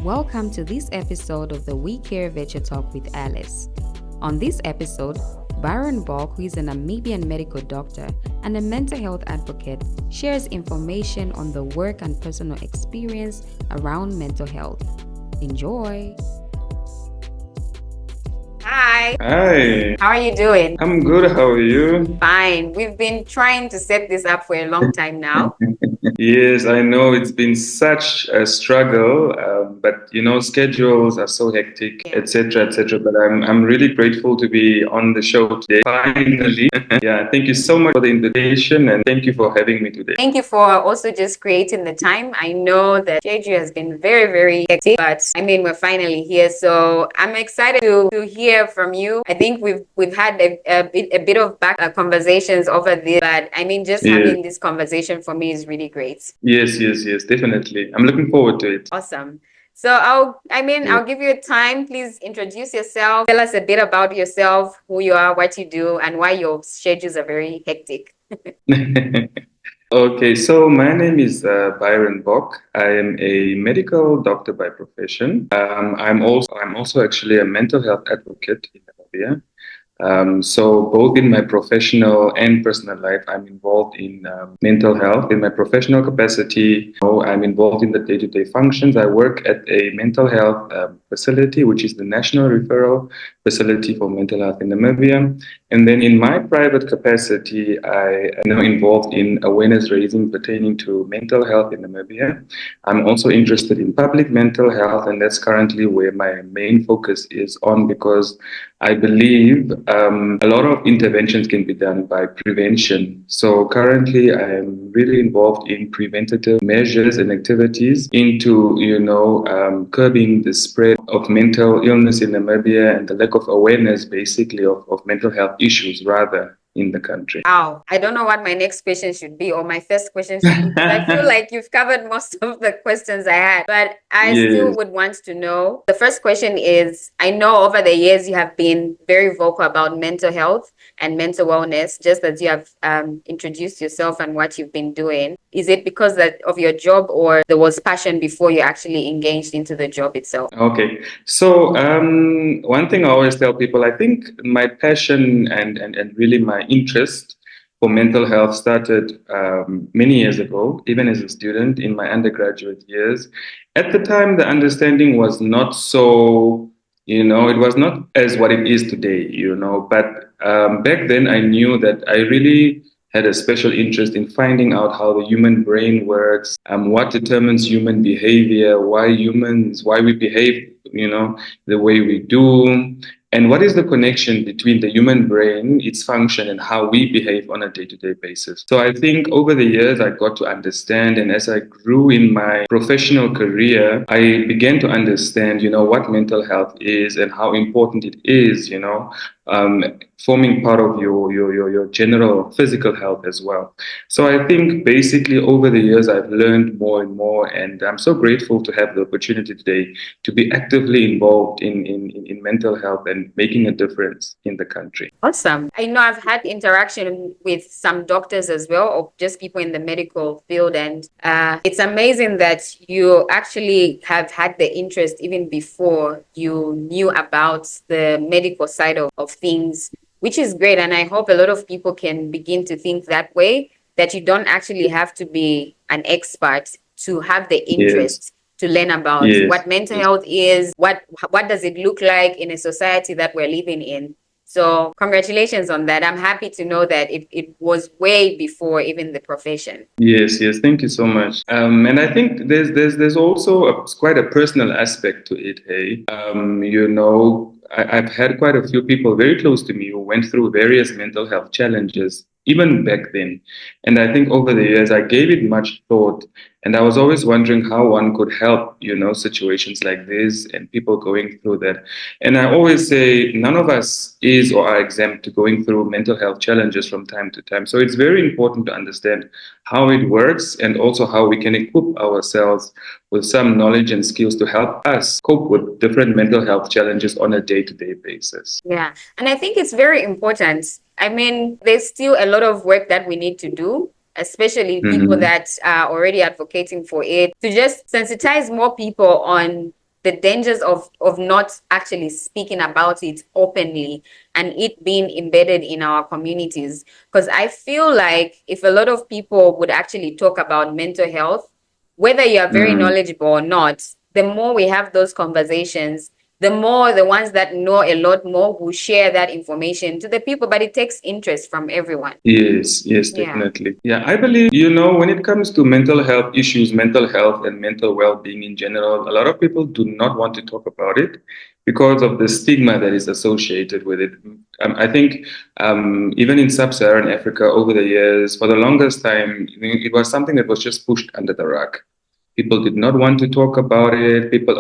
Welcome to this episode of the We Care Virtual Talk with Alice. On this episode, BYRON BÖCK, who is a Nambian medical doctor and a mental health advocate, shares information on the work and personal experience around mental health. Enjoy! Hi! Hi, How are you doing? I'm good. How are you? Fine. We've been trying to set this up for a long time now. Yes, I know it's been such a struggle, but schedules are so hectic, Yeah. etc., etc. But I'm really grateful to be on the show today. Finally, yeah. Thank you so much for the invitation, and thank you for having me today. Thank you for also just creating the time. I know that schedule has been very, very hectic, but we're finally here. So I'm excited to hear from you. I think we've had a bit of back conversations over this, but just Yes, having this conversation for me is really great. yes, definitely. I'm looking forward to it. Awesome. So I'll give you a time. Please introduce yourself. Tell us a bit about yourself, who you are, what you do, and why your schedules are very hectic. Okay, so my name is BYRON BÖCK. I am a medical doctor by profession. I'm also actually a mental health advocate in Namibia. So both in my professional and personal life, I'm involved in mental health. In my professional capacity, I'm involved in the day-to-day functions. I work at a mental health facility, which is the National Referral Facility for Mental Health in Namibia. And then in my private capacity, I am now involved in awareness raising pertaining to mental health in Namibia. I'm also interested in public mental health, and that's currently where my main focus is on, because I believe a lot of interventions can be done by prevention. So currently, I'm really involved in preventative measures and activities into, curbing the spread of mental illness in Namibia and the lack of awareness, basically, of mental health issues, rather, in the country. Wow. I don't know what my next question should be, or my first question should be, because I feel like you've covered most of the questions I had, but I still Yes. would want to know. The first question is, I know over the years you have been very vocal about mental health and mental wellness, just as you have introduced yourself and what you've been doing. Is it because of your job, or there was passion before you actually engaged into the job itself? Okay. So one thing I always tell people, I think my passion and really my interest for mental health started many years ago, even as a student in my undergraduate years. At the time, the understanding was not so, it was not as what it is today, but back then I knew that I really had a special interest in finding out how the human brain works, what determines human behavior, why we behave, the way we do, and what is the connection between the human brain, its function, and how we behave on a day-to-day basis. So I think over the years, I got to understand, and as I grew in my professional career, I began to understand, what mental health is and how important it is, forming part of your general physical health as well. So I think basically over the years I've learned more and more, and I'm so grateful to have the opportunity today to be actively involved in mental health and making a difference in the country. Awesome. I know I've had interaction with some doctors as well, or just people in the medical field, and it's amazing that you actually have had the interest even before you knew about the medical side of things, which is great. And I hope a lot of people can begin to think that way, that you don't actually have to be an expert to have the Yes, interest to learn about yes, what mental health is, what does it look like in a society that we're living in. So congratulations on that. I'm happy to know that it was way before even the profession. yes. Thank you so much. And I think there's also quite a personal aspect to it. Hey, I've had quite a few people very close to me who went through various mental health challenges even back then. And I think over the years, I gave it much thought. And I was always wondering how one could help, situations like this and people going through that. And I always say none of us is or are exempt to going through mental health challenges from time to time. So it's very important to understand how it works and also how we can equip ourselves with some knowledge and skills to help us cope with different mental health challenges on a day-to-day basis. Yeah. And I think it's very important. There's still a lot of work that we need to do, especially people Mhm. that are already advocating for it, to just sensitize more people on the dangers of not actually speaking about it openly and it being embedded in our communities. Because I feel like if a lot of people would actually talk about mental health, whether you are very Mm. knowledgeable or not, the more we have those conversations, the more the ones that know a lot more will share that information to the people, but it takes interest from everyone. Yes, yes, Yeah. definitely. Yeah, I believe, when it comes to mental health issues, mental health and mental well-being in general, a lot of people do not want to talk about it because of the stigma that is associated with it. I think even in sub-Saharan Africa over the years, for the longest time, it was something that was just pushed under the rug. People did not want to talk about it. People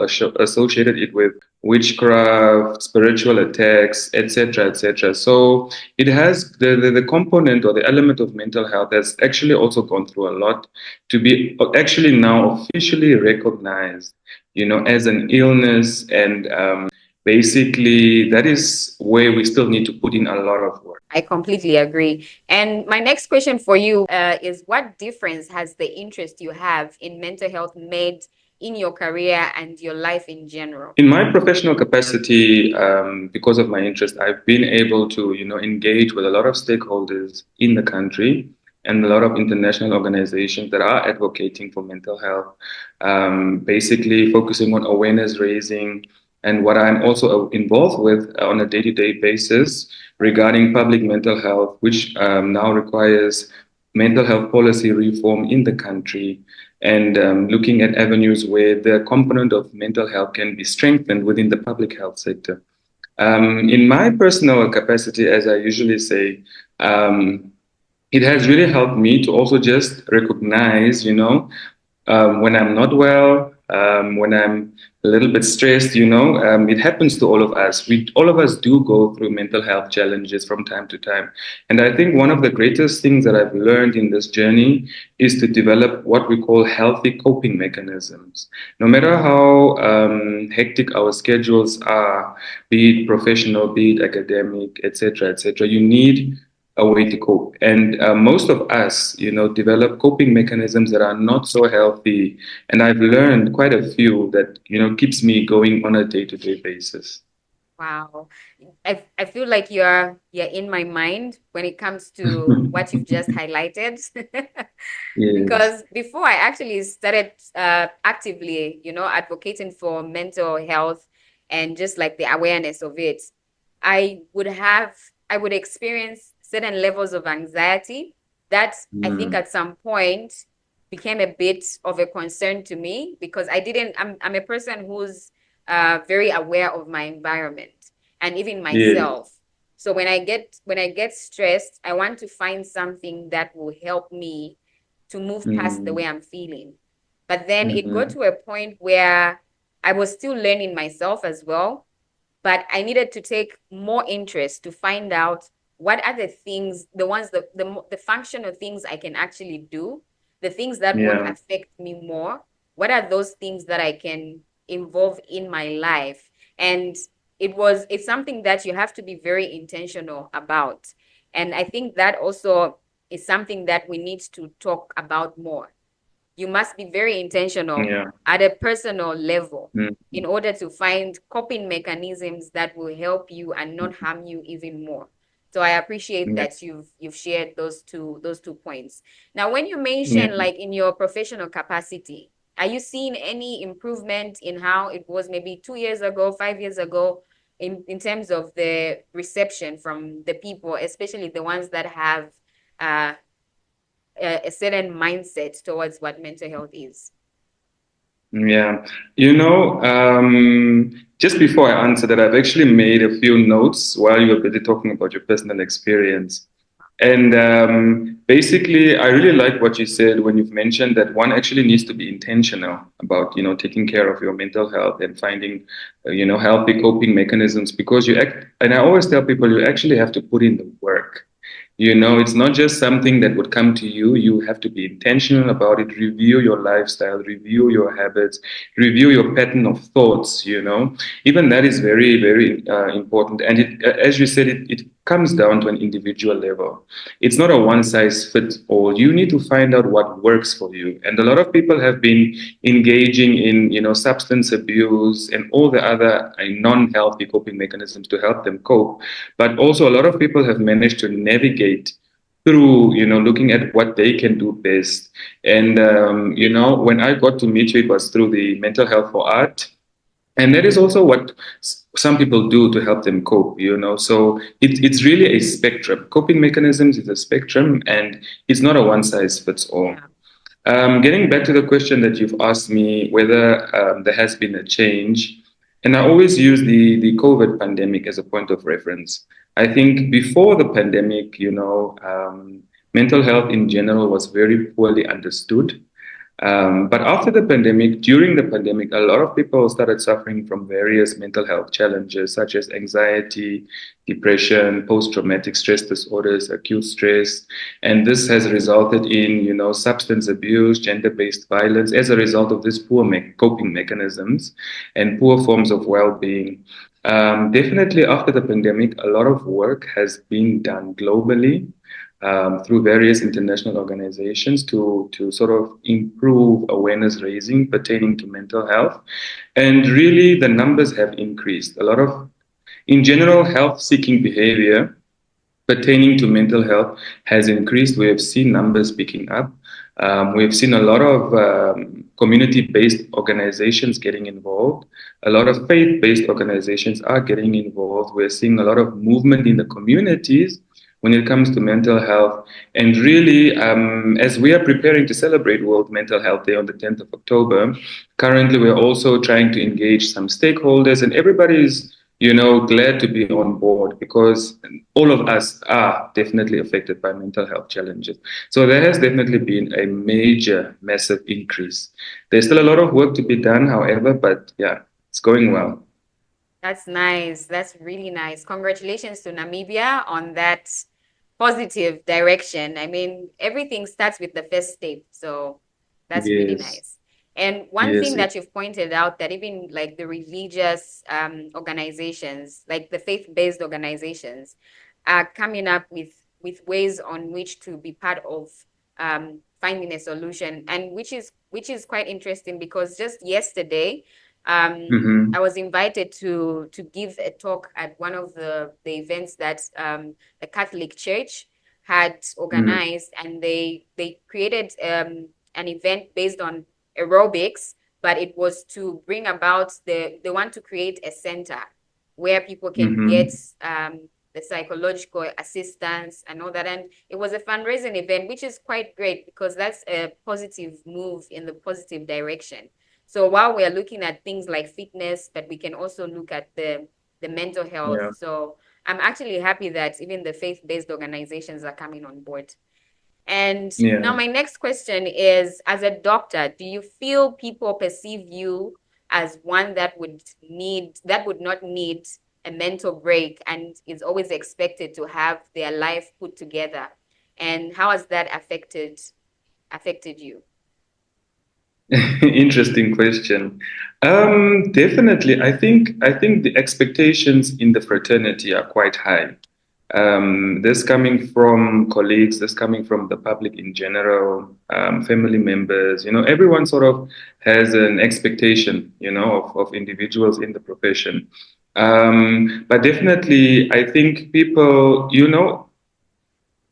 associated it with witchcraft, spiritual attacks, etc., etc. So it has the component or the element of mental health has actually also gone through a lot to be actually now officially recognized, as an illness. And basically, that is where we still need to put in a lot of work. I completely agree. And my next question for you is what difference has the interest you have in mental health made in your career and your life in general? In my professional capacity, because of my interest, I've been able to, engage with a lot of stakeholders in the country and a lot of international organizations that are advocating for mental health, basically focusing on awareness raising and what I'm also involved with on a day-to-day basis regarding public mental health, which now requires mental health policy reform in the country and looking at avenues where the component of mental health can be strengthened within the public health sector. In my personal capacity, as I usually say, it has really helped me to also just recognize, when I'm not well, when I'm a little bit stressed, it happens to all of us. All of us do go through mental health challenges from time to time. And I think one of the greatest things that I've learned in this journey is to develop what we call healthy coping mechanisms. No matter how hectic our schedules are, be it professional, be it academic, etc., you need a way to cope. And most of us, develop coping mechanisms that are not so healthy. And I've learned quite a few that, keeps me going on a day-to-day basis. Wow. I feel like you're in my mind when it comes to what you've just highlighted. Yes. Because before I actually started actively, advocating for mental health and just like the awareness of it, I would have, I would experience certain levels of anxiety that I think Mm. at some point became a bit of a concern to me because I'm a person who's very aware of my environment and even Yes. myself. So when I get stressed, I want to find something that will help me to move past the Mm. way I'm feeling. But then it got Mhm. to a point where I was still learning myself as well, but I needed to take more interest to find out what are the things, the ones the functional things I can actually do, the things that would Yeah. affect me more. What are those things that I can involve in my life? And it's something that you have to be very intentional about. And I think that also is something that we need to talk about more. You must be very intentional Yeah. at a personal level Mm. in order to find coping mechanisms that will help you and not harm you even more. So I appreciate Yeah. that you've shared those two points. Now, when you Yeah. mention like in your professional capacity, are you seeing any improvement in how it was maybe 2 years ago, 5 years ago, in terms of the reception from the people, especially the ones that have uh, a certain mindset towards what mental health is? Yeah, just before I answer that, I've actually made a few notes while you were busy talking about your personal experience. And basically, I really like what you said when you've mentioned that one actually needs to be intentional about, taking care of your mental health and finding, healthy coping mechanisms because and I always tell people you actually have to put in the work. It's not just something that would come to you. You have to be intentional about it, review your lifestyle, review your habits, review your pattern of thoughts, Even that is very, very important. And as you said, it comes down to an individual level. It's not a one size fits all. You need to find out what works for you. And a lot of people have been engaging in, substance abuse and all the other non-healthy coping mechanisms to help them cope. But also a lot of people have managed to navigate through, looking at what they can do best. And, when I got to meet you, it was through the Mental Health for Art. And that is also what some people do to help them cope, So it's really a spectrum. Coping mechanisms is a spectrum, and it's not a one size fits all. Yeah. Getting back to the question that you've asked me, whether there has been a change, and I always use the COVID pandemic as a point of reference. I think before the pandemic, mental health in general was very poorly understood. But after the pandemic, during the pandemic, a lot of people started suffering from various mental health challenges such as anxiety, depression, post-traumatic stress disorders, acute stress. And this has resulted in, substance abuse, gender-based violence as a result of these poor coping mechanisms and poor forms of well-being. Definitely after the pandemic, a lot of work has been done globally through various international organizations to sort of improve awareness raising pertaining to mental health. And really, the numbers have increased. A lot of, in general, health seeking behavior pertaining to mental health has increased. We have seen numbers picking up. We have seen a lot of community-based organizations getting involved. A lot of faith-based organizations are getting involved. We're seeing a lot of movement in the communities when it comes to mental health. And really, as we are preparing to celebrate World Mental Health Day on the 10th of October, currently we're also trying to engage some stakeholders, and everybody is glad to be on board because all of us are definitely affected by mental health challenges. So there has definitely been a major, massive increase. There's still a lot of work to be done, however, but yeah, it's going well. That's nice. That's really nice. Congratulations to Namibia on that positive direction. I mean, everything starts with the first step. So that's really Yes, nice. And one yes, thing yes. that you've pointed out that even like the religious organizations, like the faith-based organizations, are coming up with ways on which to be part of finding a solution, and which is quite interesting because just yesterday, I Mm-hmm, was invited to give a talk at one of the events that the Catholic Church had mm-hmm, organized, and they created an event based on aerobics, but it was to bring about they want to create a center where people can get mm-hmm. the psychological assistance and all that. And it was a fundraising event, which is quite great because that's a positive move in the positive direction. So while we're looking at things like fitness, but we can also look at the mental health. Yeah, So I'm actually happy that even the faith-based organizations are coming on board. And now yeah. my next question is, as a doctor, do you feel people perceive you as one that would not need a mental break and is always expected to have their life put together? And how has that affected you? Interesting question. Definitely, I think the expectations in the fraternity are quite high. This coming from colleagues, this coming from the public in general, family members. Everyone sort of has an expectation, of individuals in the profession. But definitely, I think people,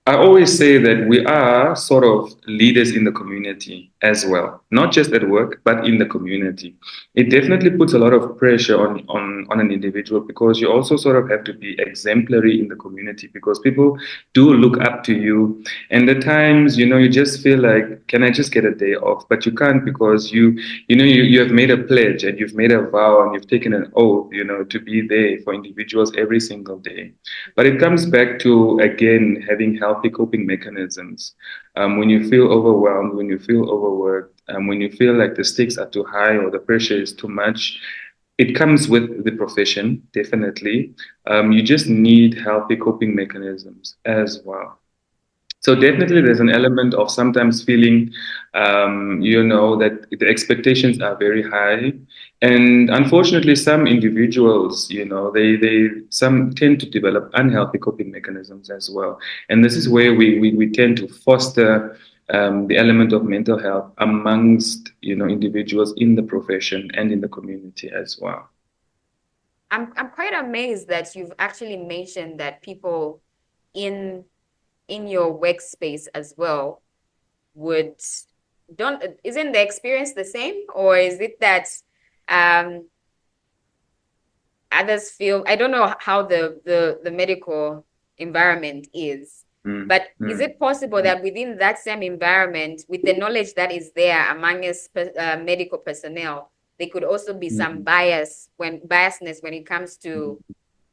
I always say that we are sort of leaders in the community as well, not just at work, but in the community. It definitely puts a lot of pressure on an individual because you also sort of have to be exemplary in the community because people do look up to you. And at times, you just feel like, can I just get a day off? But you can't because you have made a pledge and you've made a vow and you've taken an oath, to be there for individuals every single day. But it comes back to, again, having healthy coping mechanisms. When you feel overwhelmed, when you feel overworked, when you feel like the stakes are too high or the pressure is too much, it comes with the profession, definitely. You just need healthy coping mechanisms as well. So definitely there's an element of sometimes feeling, that the expectations are very high And unfortunately, some individuals, some tend to develop unhealthy coping mechanisms as well. And this is where we tend to foster the element of mental health amongst, individuals in the profession and in the community as well. I'm quite amazed that you've actually mentioned that people in in your workspace as well would don't isn't the experience the same, or is it that um others feel, I don't know how the medical environment is, Mm, but is mm, it possible mm, that within that same environment, with the knowledge that is there among us medical personnel, there could also be some mm. biasness when it comes to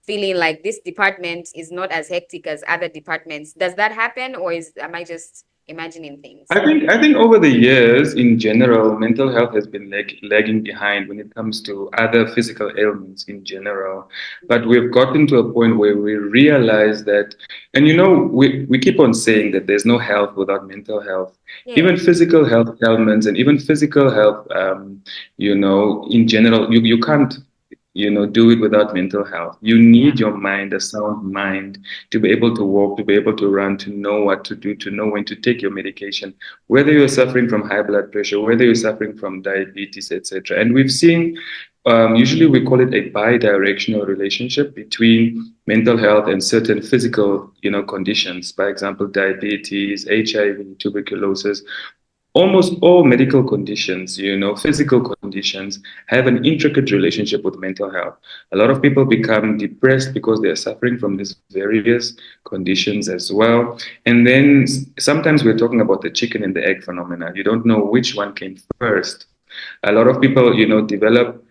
feeling like this department is not as hectic as other departments? Does that happen, or is am I just imagining things? I think over the years, in general, mental health has been lagging behind when it comes to other physical ailments in general. But we've gotten to a point where we realize that, and we keep on saying that there's no health without mental health. Yeah. Even physical health ailments and even physical health, in general, you can't do it without mental health. You Yeah. need your mind, a sound mind, to be able to walk, to be able to run, to know what to do, to know when to take your medication, whether you're suffering from high blood pressure, whether you're suffering from diabetes, etc. And we've seen, usually we call it a bi-directional relationship between mental health and certain physical, conditions. For example, diabetes, HIV, tuberculosis. Almost all medical conditions, physical conditions, have an intricate relationship with mental health. A lot of people become depressed because they are suffering from these various conditions as well. And then sometimes we're talking about the chicken and the egg phenomena. You don't know which one came first. A lot of people, develop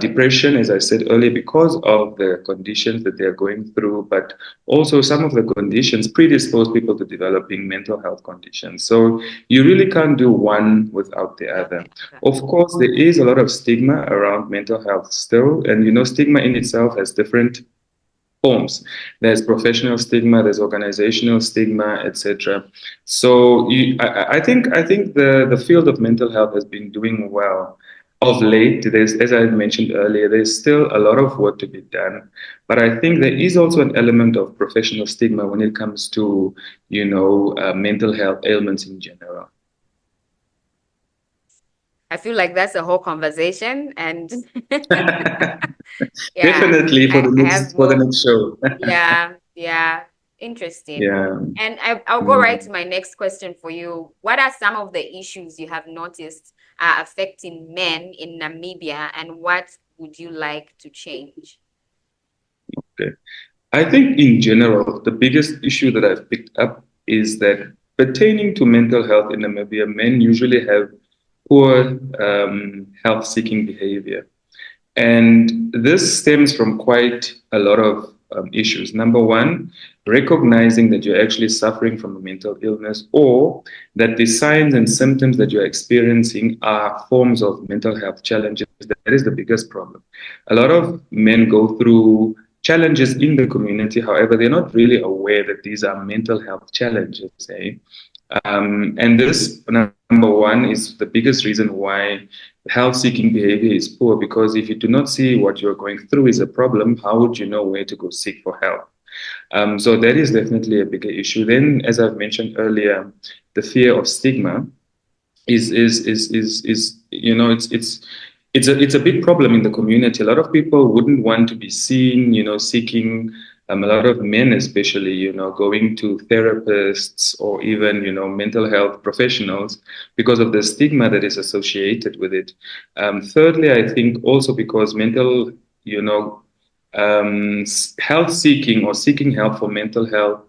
depression, as I said earlier, because of the conditions that they're going through, but also some of the conditions predispose people to developing mental health conditions. So you really can't do one without the other. Okay. Of course, there is a lot of stigma around mental health still, and stigma in itself has different forms. There's professional stigma, there's organizational stigma, etc. So I think the field of mental health has been doing well. Of late, there's, as I mentioned earlier, there's still a lot of work to be done. But I think there is also an element of professional stigma when it comes to, mental health ailments in general. I feel like that's a whole conversation, and yeah, Definitely for the I have next for the more. next show. Yeah, yeah, interesting. Yeah. And I'll go right to Mm. my next question for you. What are some of the issues you have noticed are affecting men in Namibia, and what would you like to change? Okay. I think in general, the biggest issue that I've picked up is that pertaining to mental health in Namibia, men usually have poor health seeking behavior. And this stems from quite a lot of issues. Number one, recognizing that you're actually suffering from a mental illness or that the signs and symptoms that you're experiencing are forms of mental health challenges. That is the biggest problem. A lot of men go through challenges in the community. However, they're not really aware that these are mental health challenges. And this, number one, is the biggest reason why health seeking behavior is poor, because if you do not see what you're going through is a problem, how would you know where to go seek for help? So that is definitely a bigger issue. Then, as I've mentioned earlier, the fear of stigma is it's a big problem in the community. A lot of people wouldn't want to be seen, seeking a lot of men especially, going to therapists or even, mental health professionals because of the stigma that is associated with it. Thirdly, I think also because mental, health seeking or seeking help for mental health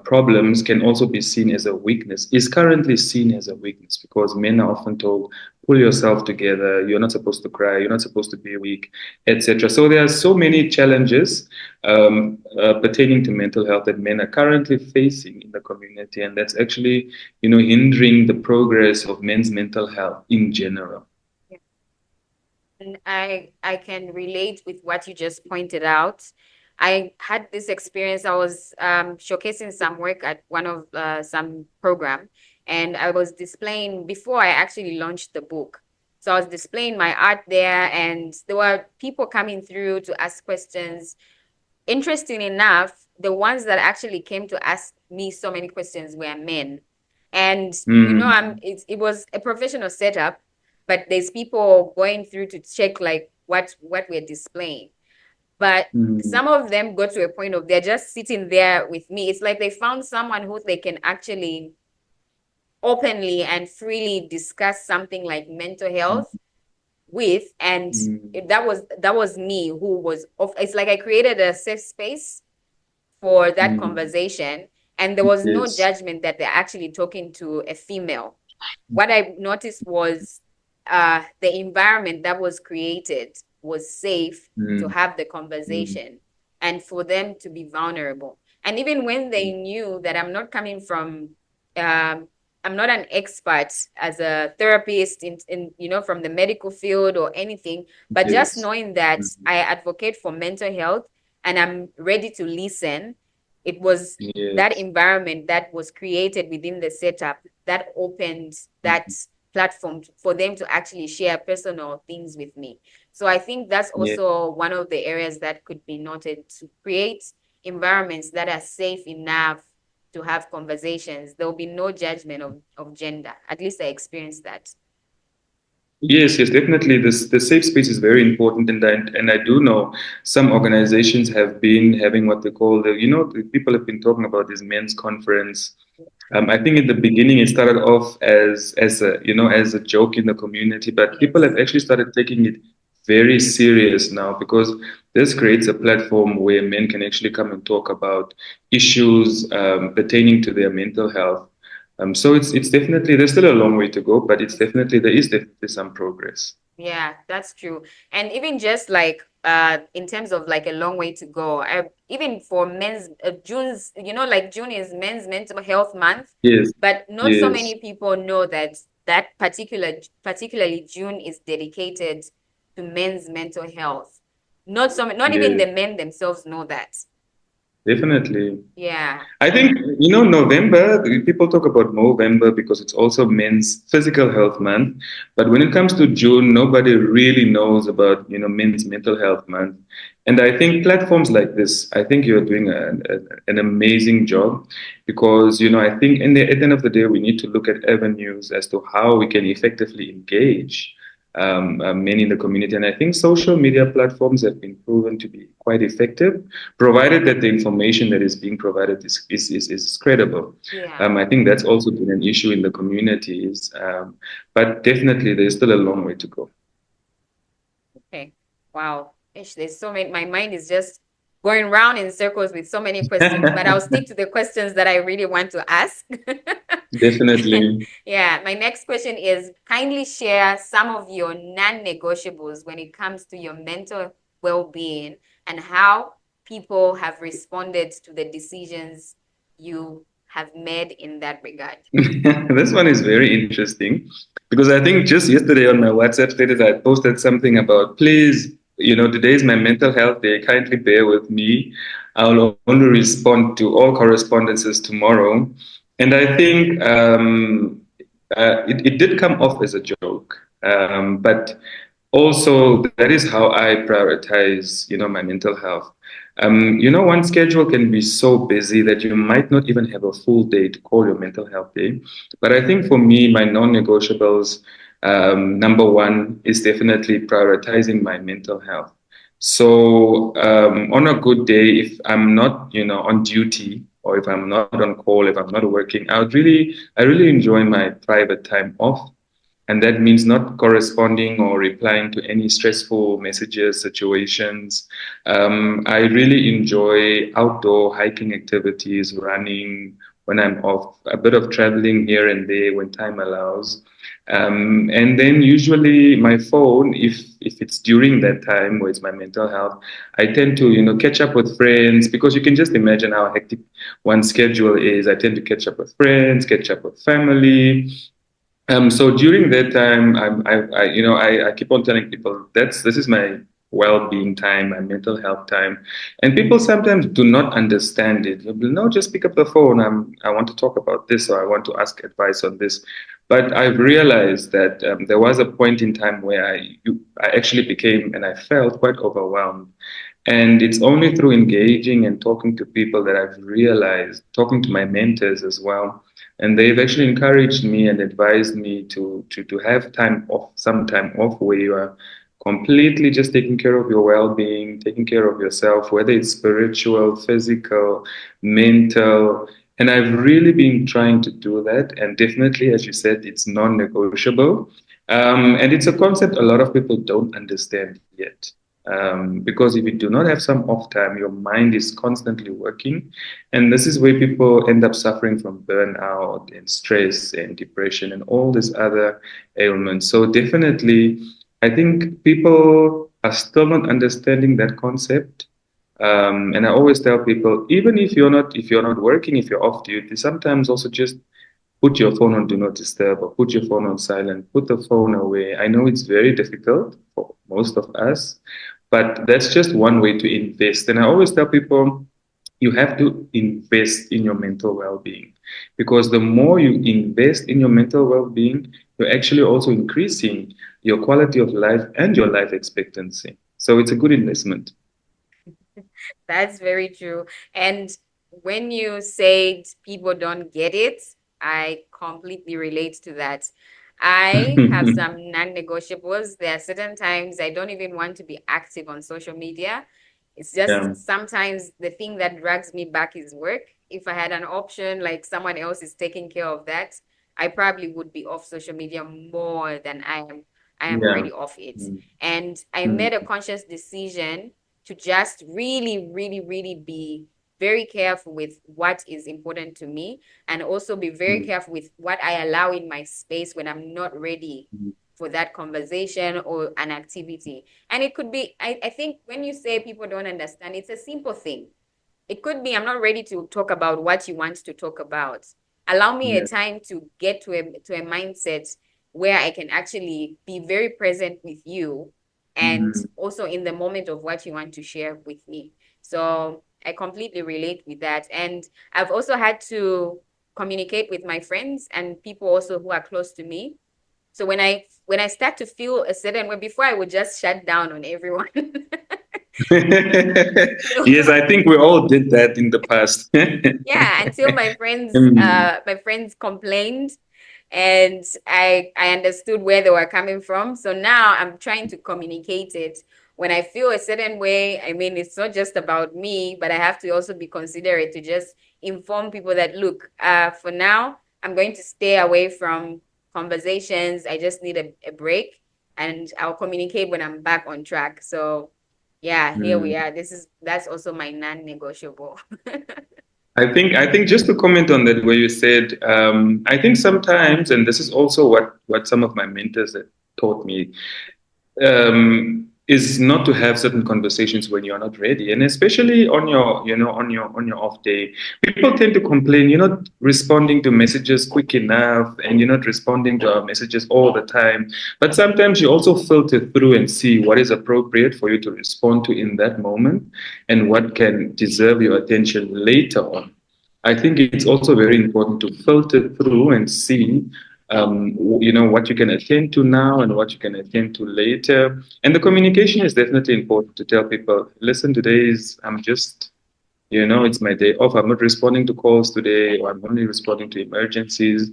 problems can also be seen as a weakness, is currently seen as a weakness because men are often told, pull yourself together, you're not supposed to cry, you're not supposed to be weak, etc. So there are so many challenges pertaining to mental health that men are currently facing in the community, and that's actually, hindering the progress of men's mental health in general. And I can relate with what you just pointed out. I had this experience. I was showcasing some work at one of some program, and I was displaying before I actually launched the book. So I was displaying my art there, and there were people coming through to ask questions. Interesting enough, the ones that actually came to ask me so many questions were men. And Mm, it was a professional setup, but there's people going through to check like what we're displaying. But mm, some of them got to a point of they're just sitting there with me. It's like they found someone who they can actually openly and freely discuss something like mental health with, and mm, that was me who was off. It's like I created a safe space for that mm. conversation, and there was no Yes. judgment that they're actually talking to a female. What I noticed was the environment that was created was safe to Mm, have the mm, conversation and for them to be vulnerable. And even when they knew that I'm not coming from, I'm not an expert as a therapist in from the medical field or anything, but just yes. knowing that Mm, I advocate for mental health and I'm ready to listen, it was that yes. environment that was created within the setup that opened that Mm, platform for them to actually share personal things with me. So I think that's yeah. also one of the areas that could be noted, to create environments that are safe enough to have conversations. There will be no judgment of gender. At least I experienced that. Yes, yes, definitely. The safe space is very important, and I do know some organizations have been having what they call the people have been talking about this men's conference. I think in the beginning it started off as a as a joke in the community, but people Yes. have actually started taking it very serious now because this creates a platform where men can actually come and talk about issues pertaining to their mental health. So it's definitely there's still a long way to go, but there is definitely some progress. Yeah, that's true. And even just like in terms of like a long way to go, even for men's June's, like June is men's mental health month, Yes, but not so yes, many people know that that particularly June is dedicated to men's mental health. Not even yes, the men themselves know that. definitely. Yeah. I think, November, people talk about Movember because it's also Men's Physical Health Month. But when it comes to June, nobody really knows about, Men's Mental Health Month. And I think platforms like this, I think you're doing an amazing job because, I think at the end of the day, we need to look at avenues as to how we can effectively engage men in the community. And I think social media platforms have been proven to be quite effective provided that the information that is being provided is credible. Yeah. I think that's also been an issue in the communities, but definitely there's still a long way to go. Okay. Wow. Ish, there's so many. My mind is just going round in circles with so many questions, but I'll stick to the questions that I really want to ask. Definitely. Yeah, my next question is kindly share some of your non-negotiables when it comes to your mental well-being and how people have responded to the decisions you have made in that regard. This one is very interesting because I think just yesterday on my WhatsApp status, I posted something about please, today is my mental health day. Kindly bear with me. I'll only respond to all correspondences tomorrow. And I think it did come off as a joke. But also, that is how I prioritize, my mental health. One schedule can be so busy that you might not even have a full day to call your mental health day. But I think for me, my non-negotiables, number one is definitely prioritizing my mental health. So on a good day, if I'm not, on duty or if I'm not on call, if I'm not working, I really enjoy my private time off. And that means not corresponding or replying to any stressful messages, situations. I really enjoy outdoor hiking activities, running when I'm off, a bit of traveling here and there when time allows. And then usually my phone, if it's during that time where it's my mental health, I tend to, catch up with friends because you can just imagine how hectic one's schedule is. I tend to catch up with friends, catch up with family, so during that time, I keep on telling people this is my well-being time, my mental health time, and people sometimes do not understand it. They'll be, no, just pick up the phone. I want to talk about this, or I want to ask advice on this. But I've realized that there was a point in time where I actually became and I felt quite overwhelmed. And it's only through engaging and talking to people that I've realized, talking to my mentors as well, and they've actually encouraged me and advised me to have time off, some time off where you are completely just taking care of your well-being, taking care of yourself, whether it's spiritual, physical, mental. And I've really been trying to do that. And definitely, as you said, it's non-negotiable. And it's a concept a lot of people don't understand yet. Because if you do not have some off time, your mind is constantly working. And this is where people end up suffering from burnout and stress and depression and all these other ailments. So definitely, I think people are still not understanding that concept. And I always tell people, even if you're not working, if you're off duty, sometimes also just put your phone on do not disturb or put your phone on silent, put the phone away. I know it's very difficult for most of us, but that's just one way to invest. And I always tell people, you have to invest in your mental well-being, because the more you invest in your mental well-being, you're actually also increasing your quality of life and your life expectancy. So it's a good investment. That's very true. And when you said people don't get it, I completely relate to that. I have some non-negotiables. There are certain times I don't even want to be active on social media. It's Yeah. just sometimes the thing that drags me back is work. If I had an option, like someone else is taking care of that, I probably would be off social media more than I am Yeah. already off it. Mm, And I mm, made a conscious decision to just really, really, really be very careful with what is important to me, and also be very mm, careful with what I allow in my space when I'm not ready mm, for that conversation or an activity. And it could be, I think when you say people don't understand, it's a simple thing. It could be I'm not ready to talk about what you want to talk about. Allow me a yeah. time to get to a mindset where I can actually be very present with you and Mm, also in the moment of what you want to share with me. So I completely relate with that. And I've also had to communicate with my friends and people also who are close to me. So when I start to feel a certain way, before I would just shut down on everyone. Yes, I think we all did that in the past. Yeah, until my friends Mm, uh my friends complained and I understood where they were coming from. So now I'm trying to communicate it. When I feel a certain way, I mean, it's not just about me, but I have to also be considerate to just inform people that, look, for now, I'm going to stay away from conversations. I just need a break, and I'll communicate when I'm back on track. So yeah, here we mm. are. That's also my non-negotiable. I think just to comment on that, where you said, I think sometimes, and this is also what some of my mentors had taught me, is not to have certain conversations when you're not ready, and especially on your, on your off day. People tend to complain you're not responding to messages quick enough, and you're not responding to our messages all the time. But sometimes you also filter through and see what is appropriate for you to respond to in that moment, and what can deserve your attention later on. I think it's also very important to filter through and see, what you can attend to now and what you can attend to later. And the communication is definitely important to tell people, listen, I'm just, it's my day off. I'm not responding to calls today, or I'm only responding to emergencies.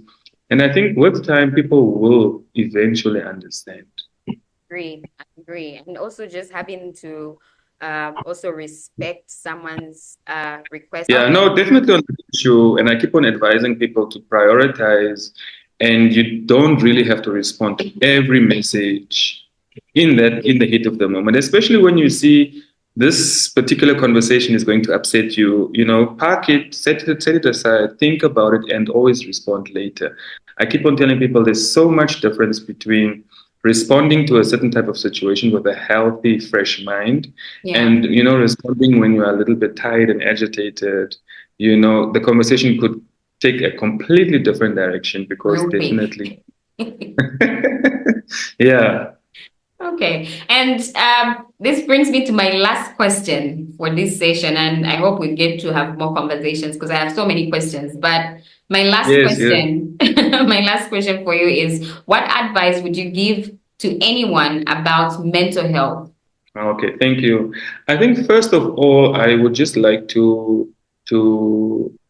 And I think with time, people will eventually understand. Agree, I agree. And also just having to also respect someone's request. Yeah, no, definitely on the issue. And I keep on advising people to prioritize, and you don't really have to respond to every message in the heat of the moment, especially when you see this particular conversation is going to upset you. Park it, set it aside, think about it, and always respond later. I keep on telling people there's so much difference between responding to a certain type of situation with a healthy, fresh mind, Yeah. and responding when you are a little bit tired and agitated. The conversation could take a completely different direction, because Real quick. definitely, yeah. Okay. And this brings me to my last question for this session, and I hope we get to have more conversations because I have so many questions. But My last Yes, yes. question, my last question for you is, what advice would you give to anyone about mental health? Okay, thank you. I think first of all, I would just like to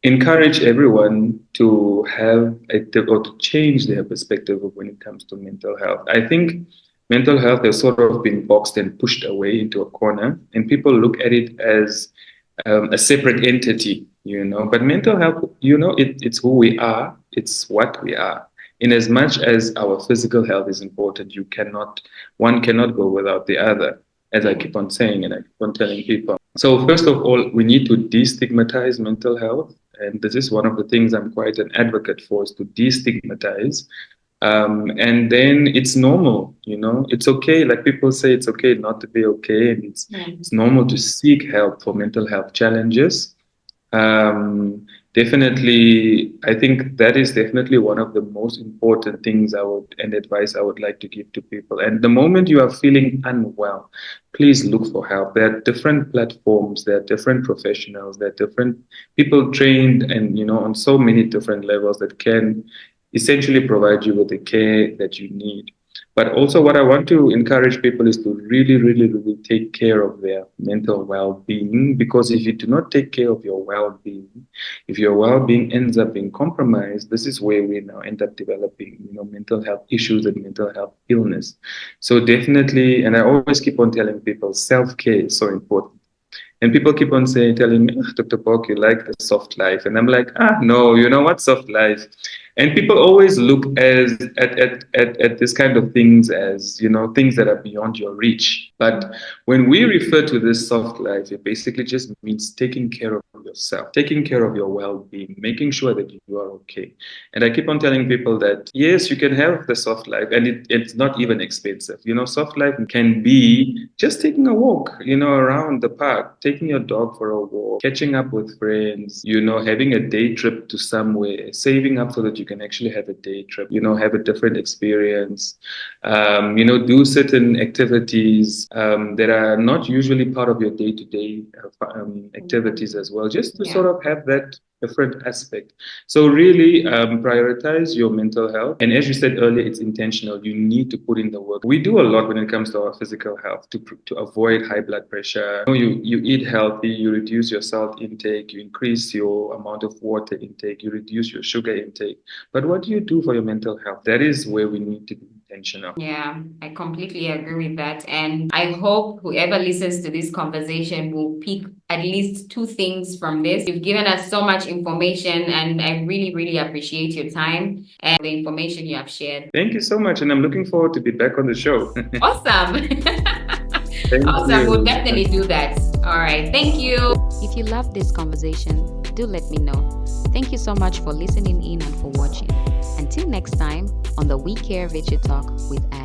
encourage everyone to have or to change their perspective of when it comes to mental health. I think mental health has sort of been boxed and pushed away into a corner, and people look at it as a separate entity, But mental health, it's who we are, it's what we are. In as much as our physical health is important, one cannot go without the other, as I keep on saying and I keep on telling people. So, first of all, we need to destigmatize mental health. And this is one of the things I'm quite an advocate for, is to destigmatize. And then it's normal, it's okay. Like people say, it's okay not to be okay. And it's normal to seek help for mental health challenges. Definitely, I think that is definitely one of the most important things and advice I would like to give to people. And the moment you are feeling unwell, please look for help. There are different platforms, there are different professionals, there are different people trained and, on so many different levels that can essentially provide you with the care that you need. But also, what I want to encourage people is to really, really, really take care of their mental well-being. Because if you do not take care of your well-being, if your well-being ends up being compromised, this is where we now end up developing, mental health issues and mental health illness. So definitely, and I always keep on telling people, self-care is so important. And people keep on telling me, Dr. Bok, you like the soft life. And I'm like, no, what soft life? And people always look at this kind of things as, things that are beyond your reach. But when we refer to this soft life, it basically just means taking care of yourself, taking care of your well-being, making sure that you are okay. And I keep on telling people that, yes, you can have the soft life and it's not even expensive. Soft life can be just taking a walk, around the park, taking your dog for a walk, catching up with friends, having a day trip to somewhere, saving up so that you can actually have a day trip, have a different experience, do certain activities that are not usually part of your day-to-day activities as well, just to sort of have that different aspect. So really prioritize your mental health. And as you said earlier, it's intentional. You need to put in the work. We do a lot when it comes to our physical health to avoid high blood pressure. You eat healthy, you reduce your salt intake, you increase your amount of water intake, you reduce your sugar intake. But what do you do for your mental health? That is where we need to be intentional. Yeah, I completely agree with that. And I hope whoever listens to this conversation will pick at least two things from this. You've given us so much information, and I really, really appreciate your time and the information you have shared. Thank you so much. And I'm looking forward to be back on the show. Awesome. Awesome. We'll definitely do that. All right. Thank you. If you love this conversation, do let me know. Thank you so much for listening in and for watching. Until next time on the We Care Veggie Talk with Anne.